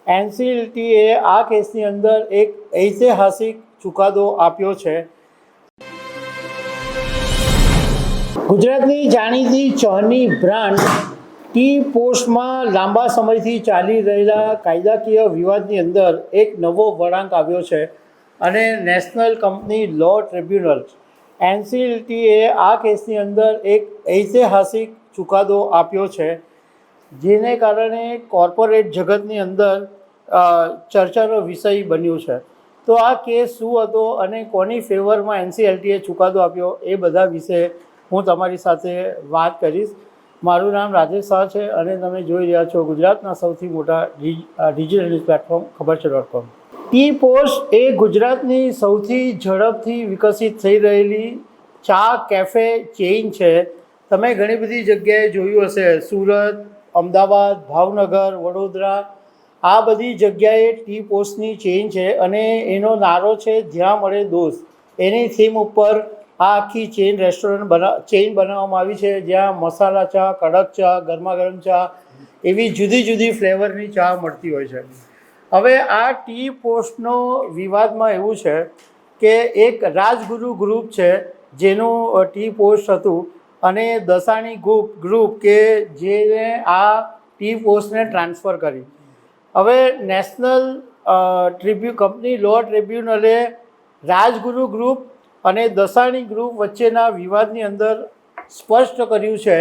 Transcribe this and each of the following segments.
એનસીએલટીએ આ કેસની અંદર એક ઐતિહાસિક ચુકાદો આપ્યો છે। ગુજરાતની જાણીતી ચાની બ્રાન્ડ ટી પોસ્ટમાં લાંબા સમયથી ચાલી રહેલા કાયદાકીય વિવાદની અંદર એક નવો વળાંક આવ્યો છે અને નેશનલ કંપની લો ટ્રિબ્યુનલ એનસીએલટીએ આ કેસની અંદર એક ઐતિહાસિક ચુકાદો આપ્યો છે, જેને કારણે કોર્પોરેટ જગતની અંદર ચર્ચાનો વિષય બન્યું છે। તો આ કેસ શું હતો અને કોની ફેવરમાં એનસીએલટીએ ચુકાદો આપ્યો એ બધા વિશે હું તમારી સાથે વાત કરીશ। મારું નામ રાજેશ શાહ છે અને તમે જોઈ રહ્યા છો ગુજરાતના સૌથી મોટા ડિજિટલ ન્યૂઝ પ્લેટફોર્મ ખબરછે.com। ટી પોસ્ટ એ ગુજરાતની સૌથી ઝડપથી વિકસિત થઈ રહેલી ચા કેફે ચેઇન છે। તમે ઘણી બધી જગ્યાએ જોયું હશે, સુરત, અમદાવાદ, ભાવનગર, વડોદરા, આ બધી જગ્યાએ ટી પોસ્ટની ચેઇન છે અને એનો નારો છે જ્યાં મળે દોસ્ત। એની થીમ ઉપર આ આખી ચેઇન બનાવવામાં આવી છે, જ્યાં મસાલા ચા, કડક ચા, ગરમા ગરમ ચા એવી જુદી જુદી ફ્લેવરની ચા મળતી હોય છે। હવે આ ટી પોસ્ટનો વિવાદમાં એવું છે કે એક રાજગુરુ ગ્રુપ છે જેનું ટી પોસ્ટ હતું અને દસાણી ગ્રુપ કે જેને આ ટી પોસ્ટને ટ્રાન્સફર કરી। હવે નેશનલ કંપની લો ટ્રિબ્યુનલે રાજગુરુ ગ્રુપ અને દસાણી ગ્રુપ વચ્ચેના વિવાદની અંદર સ્પષ્ટ કર્યું છે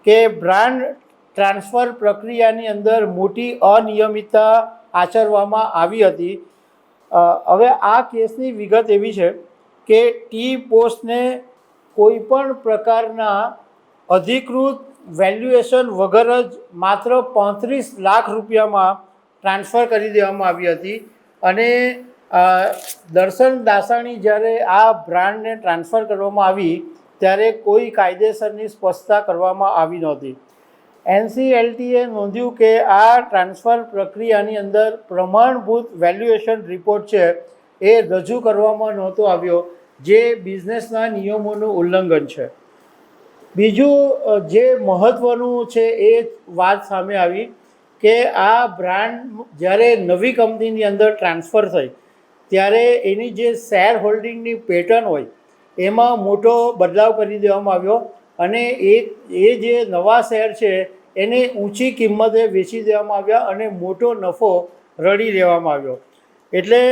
કે બ્રાન્ડ ટ્રાન્સફર પ્રક્રિયાની અંદર મોટી અનિયમિતતા આચરવામાં આવી હતી। હવે આ કેસની વિગત એવી છે કે ટી પોસ્ટને કોઈપણ પ્રકારના અધિકૃત વેલ્યુએશન વગર જ માત્ર 35 લાખ રૂપિયામાં ટ્રાન્સફર કરી દેવામાં આવી હતી અને દર્શન દાસાણી જ્યારે આ બ્રાન્ડને ટ્રાન્સફર કરવામાં આવી ત્યારે કોઈ કાયદેસરની સ્પષ્ટતા કરવામાં આવી નહોતી। એનસીએલટીએ નોંધ્યું કે આ ટ્રાન્સફર પ્રક્રિયાની અંદર પ્રમાણભૂત વેલ્યુએશન રિપોર્ટ છે એ રજૂ કરવામાં નહોતો આવ્યો, જે બિઝનેસના નિયમોનું ઉલ્લંઘન છે। બીજું જે મહત્ત્વનું છે એ વાત સામે આવી કે આ બ્રાન્ડ જ્યારે નવી કંપનીની અંદર ટ્રાન્સફર થઈ ત્યારે એની જે શેર હોલ્ડિંગની પેટર્ન હોય એમાં મોટો બદલાવ કરી દેવામાં આવ્યો અને એ જે નવા શેર છે એને ઊંચી કિંમતે વેચી દેવામાં આવ્યા અને મોટો નફો રળી લેવામાં આવ્યો। એટલે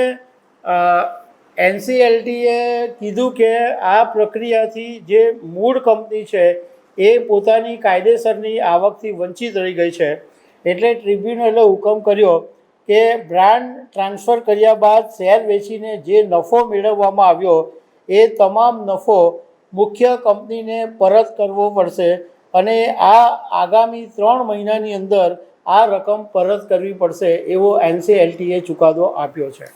એનસીએલટીએ કીધું કે આ પ્રક્રિયાથી જે મૂળ કંપની છે એ પોતાની કાયદેસરની આવકથી વંચિત રહી ગઈ છે। એટલે ટ્રિબ્યુનલે હુકમ કર્યો કે બ્રાન્ડ ટ્રાન્સફર કર્યા બાદ શેર વેચીને જે નફો મેળવવામાં આવ્યો એ તમામ નફો મુખ્ય કંપનીને પરત કરવો પડશે અને આ આગામી 3 મહિનાની અંદર આ રકમ પરત કરવી પડશે એવો એનસીએલટીએ ચુકાદો આપ્યો છે।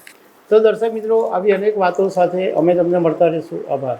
તો દર્શક મિત્રો, આવી અનેક વાતો સાથે અમે તમને મળતા રહીશું। આભાર।